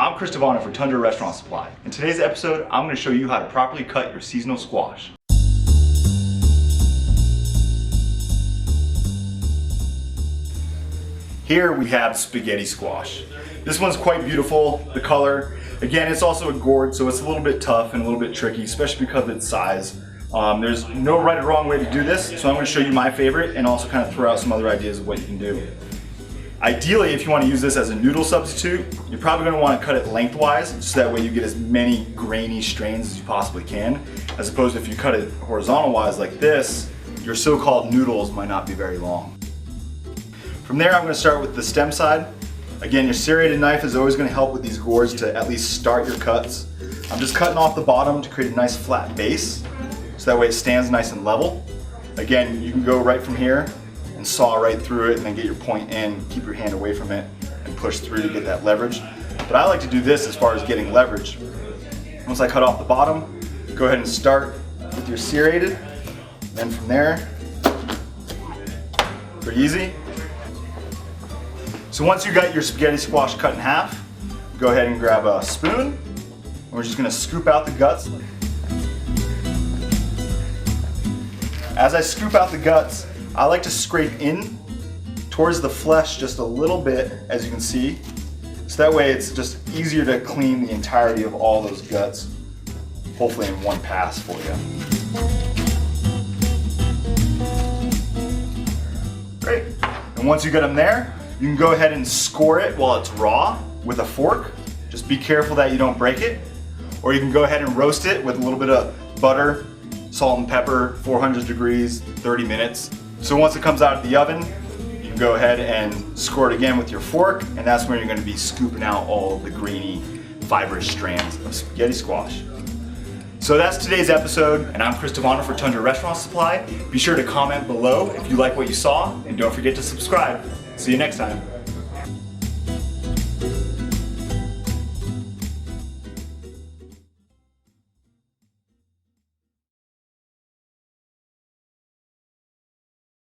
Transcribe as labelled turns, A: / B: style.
A: I'm Chris Tavano for Tundra Restaurant Supply. In today's episode, I'm going to show you how to properly cut your seasonal squash. Here we have spaghetti squash. This one's quite beautiful, the color. Again, it's also a gourd, so it's a little bit tough and a little bit tricky, especially because of its size. There's no right or wrong way to do this, so I'm going to show you my favorite and also kind of throw out some other ideas of what you can do. Ideally, if you want to use this as a noodle substitute, you're probably going to want to cut it lengthwise, so that way you get as many grainy strains as you possibly can, as opposed to if you cut it horizontal-wise like this, your so-called noodles might not be very long. From there, I'm going to start with the stem side. Again, your serrated knife is always going to help with these gourds to at least start your cuts. I'm just cutting off the bottom to create a nice flat base, so that way it stands nice and level. Again, you can go right from here and saw right through it and then get your point in, keep your hand away from it and push through to get that leverage. But I like to do this as far as getting leverage. Once I cut off the bottom, go ahead and start with your serrated. Then from there, pretty easy. So once you got your spaghetti squash cut in half, go ahead and grab a spoon. We're just gonna scoop out the guts. As I scoop out the guts, I like to scrape in towards the flesh just a little bit, as you can see. So that way it's just easier to clean the entirety of all those guts, hopefully in one pass for you. Great. And once you get them there, you can go ahead and score it while it's raw with a fork. Just be careful that you don't break it. Or you can go ahead and roast it with a little bit of butter, salt and pepper, 400 degrees, 30 minutes. So once it comes out of the oven, you can go ahead and score it again with your fork, and that's when you're going to be scooping out all the grainy, fibrous strands of spaghetti squash. So that's today's episode, and I'm Chris Tavano for Tundra Restaurant Supply. Be sure to comment below if you like what you saw, and don't forget to subscribe. See you next time.